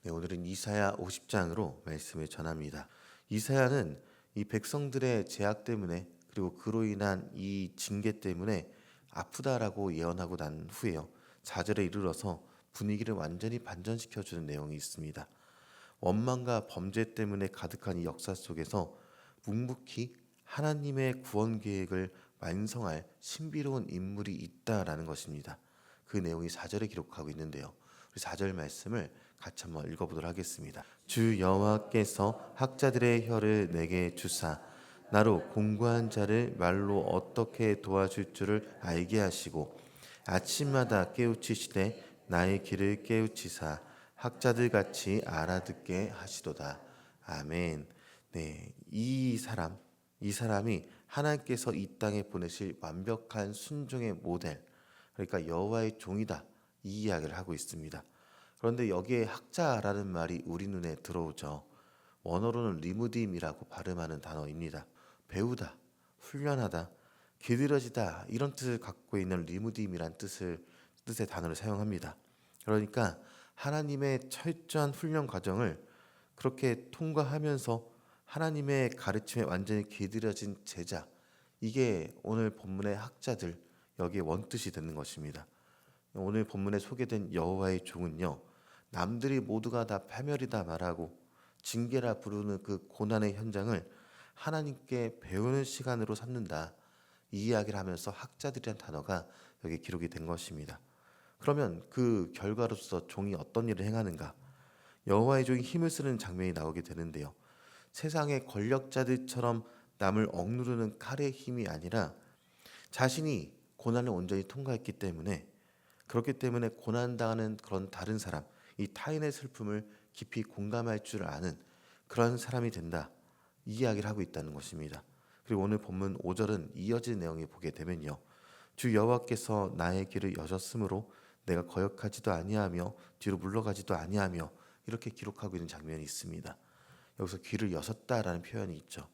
네, 오늘은 이사야 50장으로 말씀을 전합니다. 이사야는 이 백성들의 제약 때문에 그리고 그로 인한 이 징계 때문에 아프다라고 예언하고 난 후에요. 4절에 이르러서 분위기를 완전히 반전시켜주는 내용이 있습니다. 원망과 범죄 때문에 가득한 이 역사 속에서 묵묵히 하나님의 구원 계획을 완성할 신비로운 인물이 있다라는 것입니다. 그 내용이 4절에 기록하고 있는데요. 우리 4절 말씀을 같이 한번 읽어보도록 하겠습니다. 주 여호와께서 학자들의 혀를 내게 주사 나로 공고한 자를 말로 어떻게 도와줄 줄을 알게 하시고 아침마다 깨우치시되 나의 길을 깨우치사 학자들 같이 알아듣게 하시도다. 아멘. 네, 이 사람이 하나님께서 이 땅에 보내실 완벽한 순종의 모델, 그러니까 여호와의 종이다. 이 이야기를 하고 있습니다. 그런데 여기에 학자라는 말이 우리 눈에 들어오죠. 원어로는 리무딤이라고 발음하는 단어입니다. 배우다, 훈련하다, 길들여지다 이런 뜻을 갖고 있는 리무딤이란 뜻의 단어를 사용합니다. 그러니까 하나님의 철저한 훈련 과정을 그렇게 통과하면서 하나님의 가르침에 완전히 길들여진 제자, 이게 오늘 본문의 학자들 여기에 원뜻이 되는 것입니다. 오늘 본문에 소개된 여호와의 종은요, 남들이 모두가 다 파멸이다 말하고 징계라 부르는 그 고난의 현장을 하나님께 배우는 시간으로 삼는다, 이 이야기를 하면서 학자들이란 단어가 여기 기록이 된 것입니다. 그러면 그 결과로서 종이 어떤 일을 행하는가? 여호와의 종이 힘을 쓰는 장면이 나오게 되는데요. 세상의 권력자들처럼 남을 억누르는 칼의 힘이 아니라 자신이 고난을 온전히 통과했기 때문에, 그렇기 때문에 고난당하는 그런 다른 사람, 이 타인의 슬픔을 깊이 공감할 줄 아는 그런 사람이 된다, 이 이야기를 하고 있다는 것입니다. 그리고 오늘 본문 5절은 이어진 내용을 보게 되면요, 주 여호와께서 나의 길을 여셨으므로 내가 거역하지도 아니하며 뒤로 물러가지도 아니하며, 이렇게 기록하고 있는 장면이 있습니다. 여기서 길을 여셨다라는 표현이 있죠.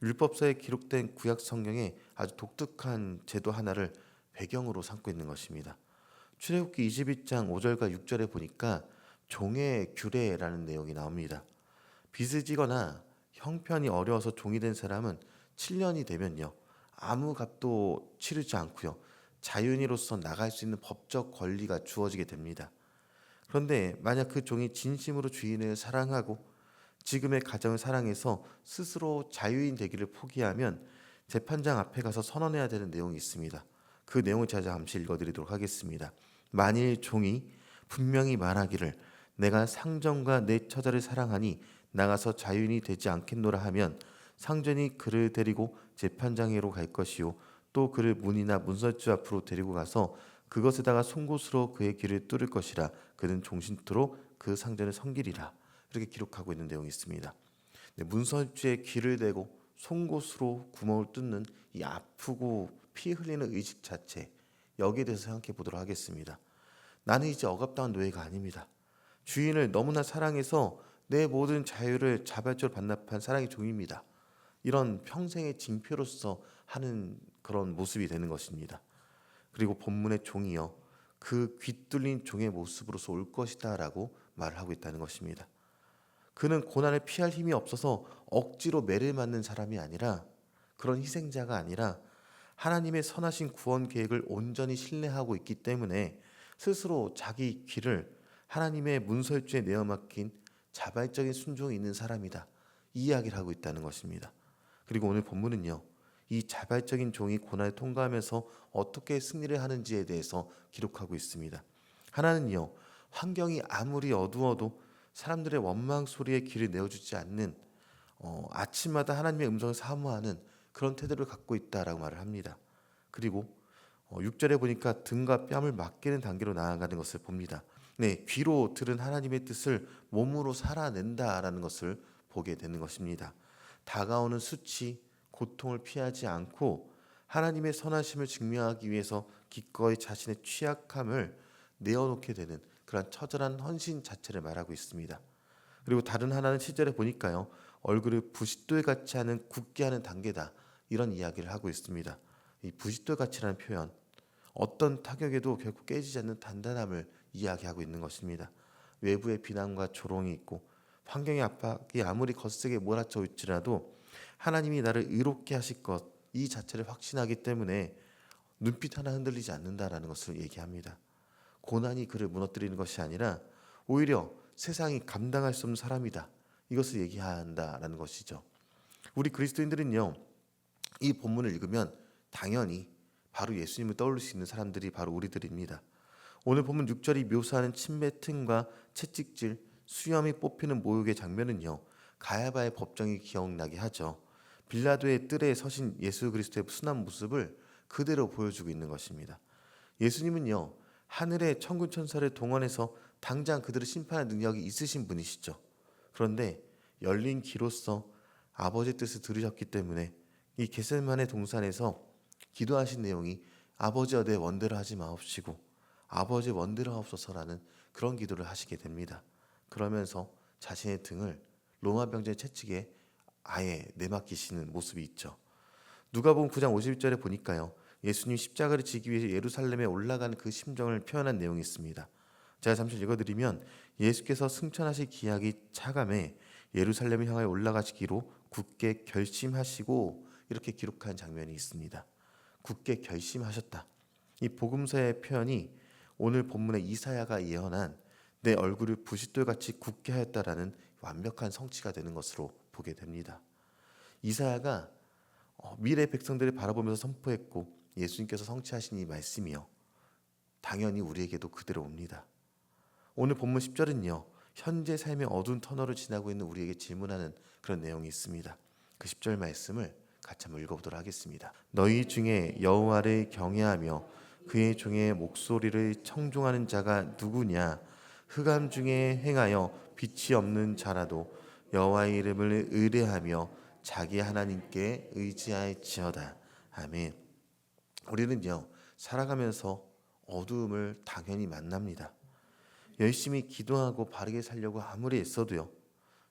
율법서에 기록된 구약 성경에 아주 독특한 제도 하나를 배경으로 삼고 있는 것입니다. 출애굽기 22장 5절과 6절에 보니까 종의 규례라는 내용이 나옵니다. 빚을 지거나 형편이 어려워서 종이 된 사람은 7년이 되면요, 아무 값도 치르지 않고요, 자유인으로서 나갈 수 있는 법적 권리가 주어지게 됩니다. 그런데 만약 그 종이 진심으로 주인을 사랑하고 지금의 가정을 사랑해서 스스로 자유인 되기를 포기하면 재판장 앞에 가서 선언해야 되는 내용이 있습니다. 그 내용을 제가 잠시 읽어드리도록 하겠습니다. 만일 종이 분명히 말하기를 내가 상전과 내 처자를 사랑하니 나가서 자유인이 되지 않겠노라 하면 상전이 그를 데리고 재판장에로 갈 것이요, 또 그를 문이나 문설주 앞으로 데리고 가서 그것에다가 송곳으로 그의 길을 뚫을 것이라. 그는 종신토록 그 상전을 섬기리라. 이렇게 기록하고 있는 내용이 있습니다. 네, 문설주에 길을 대고 송곳으로 구멍을 뚫는 이 아프고 피 흘리는 의식 자체, 여기에 대해서 생각해 보도록 하겠습니다. 나는 이제 억압당한 노예가 아닙니다. 주인을 너무나 사랑해서 내 모든 자유를 자발적으로 반납한 사랑의 종입니다. 이런 평생의 징표로서 하는 그런 모습이 되는 것입니다. 그리고 본문의 종이요, 그 귀뚫린 종의 모습으로서 올 것이다 라고 말을 하고 있다는 것입니다. 그는 고난을 피할 힘이 없어서 억지로 매를 맞는 사람이 아니라, 그런 희생자가 아니라 하나님의 선하신 구원 계획을 온전히 신뢰하고 있기 때문에 스스로 자기 길을 하나님의 문설주에 내어 맡긴 자발적인 순종이 있는 사람이다, 이 이야기를 하고 있다는 것입니다. 그리고 오늘 본문은요, 이 자발적인 종이 고난을 통과하면서 어떻게 승리를 하는지에 대해서 기록하고 있습니다. 하나는요, 환경이 아무리 어두워도 사람들의 원망 소리에 귀를 내어주지 않는, 아침마다 하나님의 음성을 사모하는 그런 태도를 갖고 있다라고 말을 합니다. 그리고 6절에 보니까 등과 뺨을 맡기는 단계로 나아가는 것을 봅니다. 네, 귀로 들은 하나님의 뜻을 몸으로 살아낸다라는 것을 보게 되는 것입니다. 다가오는 수치, 고통을 피하지 않고 하나님의 선하심을 증명하기 위해서 기꺼이 자신의 취약함을 내어놓게 되는 그런 처절한 헌신 자체를 말하고 있습니다. 그리고 다른 하나는 7절에 보니까요, 얼굴을 부싯돌 같이 하는 굳게 하는 단계다, 이런 이야기를 하고 있습니다. 이 부싯돌 같이라는 표현, 어떤 타격에도 결국 깨지지 않는 단단함을 이야기하고 있는 것입니다. 외부의 비난과 조롱이 있고 환경의 압박이 아무리 거세게 몰아쳐 올지라도 하나님이 나를 의롭게 하실 것 이 자체를 확신하기 때문에 눈빛 하나 흔들리지 않는다라는 것을 얘기합니다. 고난이 그를 무너뜨리는 것이 아니라 오히려 세상이 감당할 수 없는 사람이다. 이것을 얘기한다라는 것이죠. 우리 그리스도인들은요, 이 본문을 읽으면 당연히 바로 예수님을 떠올릴 수 있는 사람들이 바로 우리들입니다. 오늘 본문 6절이 묘사하는 침뱉 틈과 채찍질, 수염이 뽑히는 모욕의 장면은요, 가야바의 법정이 기억나게 하죠. 빌라도의 뜰에 서신 예수 그리스도의 순한 모습을 그대로 보여주고 있는 것입니다. 예수님은요, 하늘의 천군 천사를 동원해서 당장 그들을 심판할 능력이 있으신 분이시죠. 그런데 열린 기로서 아버지의 뜻을 들으셨기 때문에 이 겟세마네 동산에서 기도하신 내용이 아버지여 내 원대로 하지 마옵시고 아버지 원대로 하옵소서라는 그런 기도를 하시게 됩니다. 그러면서 자신의 등을 로마 병정의 채찍에 아예 내맡기시는 모습이 있죠. 누가복음 9장 51절에 보니까요, 예수님 십자가를 지기 위해서 예루살렘에 올라가는 그 심정을 표현한 내용이 있습니다. 제가 잠시 읽어드리면 예수께서 승천하실 기약이 차감해 예루살렘을 향하여 올라가시기로 굳게 결심하시고 이렇게 기록한 장면이 있습니다. 굳게 결심하셨다. 이 복음서의 표현이 오늘 본문의 이사야가 예언한 내 얼굴을 부싯돌같이 굳게 하였다라는 완벽한 성취가 되는 것으로 보게 됩니다. 이사야가 미래 백성들을 바라보면서 선포했고 예수님께서 성취하신 이 말씀이요, 당연히 우리에게도 그대로 옵니다. 오늘 본문 10절은요, 현재 삶의 어두운 터널을 지나고 있는 우리에게 질문하는 그런 내용이 있습니다. 그 10절 말씀을 같이 한번 읽어보도록 하겠습니다. 너희 중에 여호와를 경외하며 그의 종의 목소리를 청종하는 자가 누구냐? 흑암 중에 행하여 빛이 없는 자라도 여호와의 이름을 의뢰하며 자기 하나님께 의지할지어다. 아멘. 우리는요, 살아가면서 어두움을 당연히 만납니다. 열심히 기도하고 바르게 살려고 아무리 애써도요,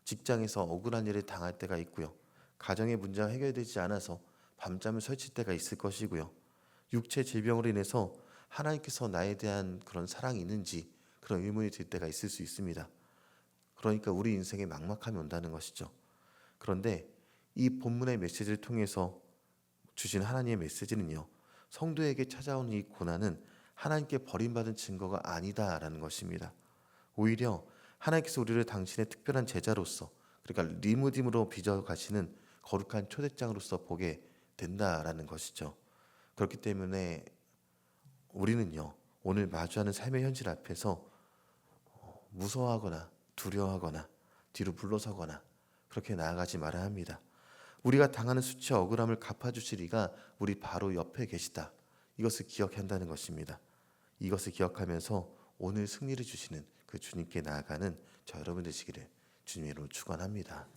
직장에서 억울한 일을 당할 때가 있고요, 가정의 문제가 해결되지 않아서 밤잠을 설칠 때가 있을 것이고요, 육체 질병으로 인해서 하나님께서 나에 대한 그런 사랑이 있는지 그런 의문이 들 때가 있을 수 있습니다. 그러니까 우리 인생에 막막함이 온다는 것이죠. 그런데 이 본문의 메시지를 통해서 주신 하나님의 메시지는요, 성도에게 찾아오는 이 고난은 하나님께 버림받은 증거가 아니다라는 것입니다. 오히려 하나님께서 우리를 당신의 특별한 제자로서, 그러니까 리무딤으로 빚어 가시는 거룩한 초대장으로서 보게 된다라는 것이죠. 그렇기 때문에 우리는요, 오늘 마주하는 삶의 현실 앞에서 무서워하거나 두려워하거나 뒤로 물러서거나 그렇게 나아가지 말아야 합니다. 우리가 당하는 수치와 억울함을 갚아주실 이가 우리 바로 옆에 계시다. 이것을 기억해야 한다는 것입니다. 이것을 기억하면서 오늘 승리를 주시는 그 주님께 나아가는 저 여러분 되시기를 주님의 이름으로 축원합니다.